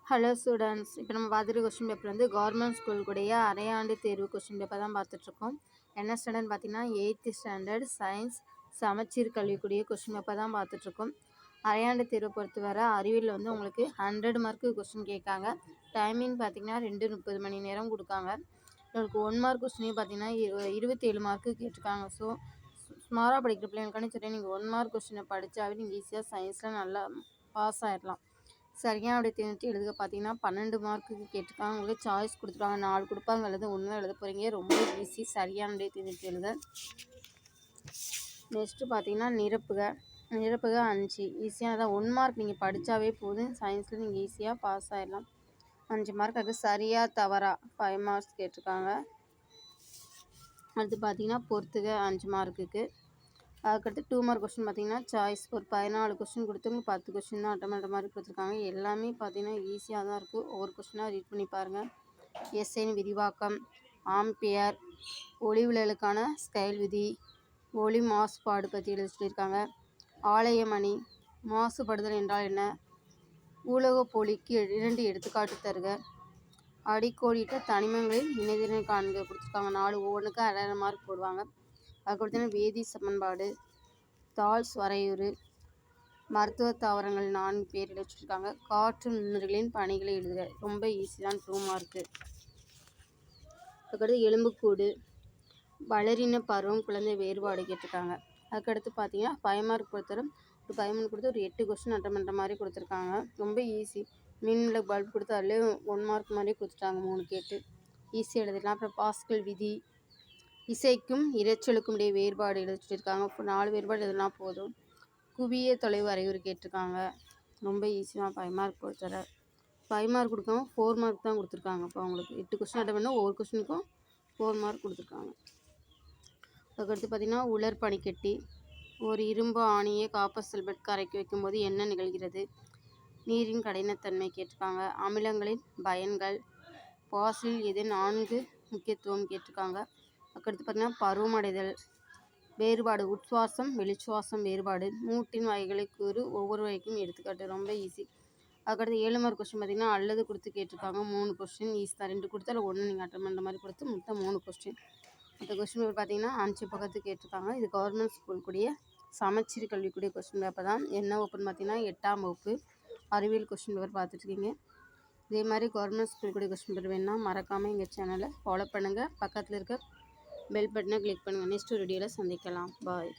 Hello students, இப்போ நம்ம பார்த்துட்டு கொஸ்டின் பேப்பர் வந்து கவர்மெண்ட் ஸ்கூலுக்குடைய அரையாண்டு தேர்வு கொஸ்டின் பேப்பர் தான் பார்த்துட்ருக்கோம். என்ன ஸ்டாண்டர்ட் பார்த்தீங்கன்னா 8th ஸ்டாண்டர்ட் சயின்ஸ் சமச்சீர் கல்விக்குரிய கொஸ்டின் பேப்பர் தான் பார்த்துட்ருக்கோம். அரையாண்டு தேர்வை பொறுத்தவரை அறிவியல் வந்து உங்களுக்கு 100 மார்க்கு கொஸ்டின் கேட்காங்க. டைமிங் பார்த்தீங்கன்னா 2:30 மணி நேரம் கொடுக்காங்க. உங்களுக்கு 1 மார்க் கொஸ்டினே பார்த்தீங்கன்னா 27 மார்க்கு கேட்டிருக்காங்க. ஸோ ஸ்மாராக படிக்கிற பிள்ளைங்களுக்கானே சரி, நீங்கள் 1 மார்க் கொஸ்டினை படித்தாவே நீங்கள் ஈஸியாக சயின்ஸில் நல்லா பாஸ் ஆகிடலாம். சரியாக அப்படி தேர்ந்தெடுத்து எழுதுக பார்த்தீங்கன்னா 12 மார்க்குக்கு கேட்டிருக்காங்க. உங்களுக்கு சாய்ஸ் கொடுத்துருவாங்க, 4 கொடுப்பாங்க அல்லது 1 எழுத போகிறீங்க. ரொம்ப ஈஸி, சரியான தேர்ந்தெடுத்து எழுத. நெக்ஸ்ட்டு பார்த்தீங்கன்னா நிரப்புக 5 ஈஸியானதான். 1 மார்க் நீங்கள் படித்தாவே போதும், சயின்ஸில் நீங்கள் ஈஸியாக பாஸ் ஆகிடலாம். 5 மார்க். அது சரியா தவறா 5 மார்க்ஸ் கேட்டிருக்காங்க. அடுத்து பார்த்தீங்கன்னா பொறுத்துக 5 மார்க்குக்கு. அதுக்கடுத்து 2 மார்க் கொஸ்டின் பார்த்தீங்கன்னா சாய்ஸ் ஒரு 14 கொஸ்டின் கொடுத்து 10 கொஸ்டின் தான் அட்டன் பண்ணுற மாதிரி கொடுத்துருக்காங்க. எல்லாமே பார்த்தீங்கன்னா ஈஸியாக தான் இருக்குது. ஒவ்வொரு கொஸ்டினாக ரீட் பண்ணி பாருங்கள். எஸ்ஐன் விரிவாக்கம், ஆம்பியர், ஒளி விலகலுக்கான ஸ்கைல் விதி, ஒளி மாசுபாடு பற்றி எழுத சொல்லியிருக்காங்க. ஆலயமணி, மாசுபடுதல் என்றால் என்ன, ஊலகப்பொலிக்கு 2 எடுத்துக்காட்டு தருக, அடிக்கோடிட்ட தனிமங்களில் இணைதிறனை காண்க கொடுத்துருக்காங்க. 4 ஒவ்வொன்றுக்கு 1.5 மார்க் போடுவாங்க. அதுக்கடுத்து வேதி சமன்பாடு, தாள்ஸ் வரையுறு, மருத்துவ தாவரங்கள் 4 பேர் எழுதிச்சிருக்காங்க. காற்று நுண்ணுயிரிகளின் பணிகளை எழுதுக. ரொம்ப ஈஸி தான், 2 மார்க்கு. அதுக்கடுத்து எலும்புக்கூடு, வளரின பருவம், குழந்தை வேறுபாடு கேட்டிருக்காங்க. அதுக்கடுத்து பார்த்தீங்கன்னா 5 மார்க் பொறுத்தவரை ஒரு 5 கொடுத்து ஒரு 8 கொஸ்டின் அட்டன் பண்ணுற மாதிரி கொடுத்துருக்காங்க. ரொம்ப ஈஸி. மின்ல பல்ப் கொடுத்து அதிலே 1 மார்க் மாதிரி கொடுத்துட்டாங்க. 3 கேட்டு ஈஸியாக எழுதிடலாம். அப்புறம் பாஸ்கல் விதி, இசைக்கும் இரைச்சலுக்கும் இடையே வேறுபாடு எழுத சொல்லியிருக்காங்க. 4 வேறுபாடு எழுதுனா போதும். குவிய தொலைவு அறிகுறி கேட்டிருக்காங்க. ரொம்ப ஈஸி தான் 5 மார்க் பொறுத்தவரை. 5 மார்க் கொடுக்காம 4 மார்க் தான் கொடுத்துருக்காங்க. இப்போ அவங்களுக்கு 8 கொஸ்டின் அட்டன் பண்ணால் ஒவ்வொரு கொஸ்டினுக்கும் 4 மார்க் கொடுத்துருக்காங்க. அதுக்கடுத்து பார்த்திங்கன்னா உலர் பனிக்கட்டி, ஒரு இரும்பு ஆணியை காப்பர் சல்பேட் கரைக்க வைக்கும்போது என்ன நிகழ்கிறது, நீரின் கடினத்தன்மை கேட்டிருக்காங்க. அமிலங்களின் பயன்கள், பாசில் எது 4 முக்கியத்துவம் கேட்டிருக்காங்க. அதுக்கடுத்து பார்த்திங்கன்னா பருவமடைதல் வேறுபாடு, உட்சுவாசம் வெளிச்சுவாசம் வேறுபாடு, மூட்டின் வகைகளை கூறு, ஒவ்வொரு வகைக்கும் எடுத்துக்காட்டு. ரொம்ப ஈஸி. அதுக்கடுத்து 7 மார்க் கொஸ்டின் பார்த்திங்கன்னா அல்லது கொடுத்து கேட்டிருக்காங்க. 3 கொஸ்டின் ஈஸி தான். 2 கொடுத்தா 1 நீங்கள் அட்டன் பண்ணுற மாதிரி கொடுத்து மொத்தம் 3 கொஸ்டின். மற்ற கொஸ்டின் பார்த்திங்கன்னா 5 பக்கத்துக்கு கேட்டிருக்காங்க. இது கவர்மெண்ட் ஸ்கூலுக்குரிய சமச்சீர் கல்விக்குரிய கொஸ்டின் பேப்பர் தான். என்ன வகுப்புன்னு பார்த்திங்கன்னா 8ஆம் வகுப்பு அறிவியல் கொஸ்டின் பேப்பர் பார்த்துட்ருக்கீங்க. இதே மாதிரி கவர்மெண்ட் ஸ்கூலுக்குரிய கொஸ்டின் பேப்பர் வேணுன்னா மறக்காமல் எங்கள் சேனலை ஃபாலோ பண்ணுங்கள். பக்கத்தில் இருக்க பெல் பட்டனை கிளிக் பண்ணுங்கள். நெக்ஸ்ட் வீடியோவில் சந்திக்கலாம். பாய்.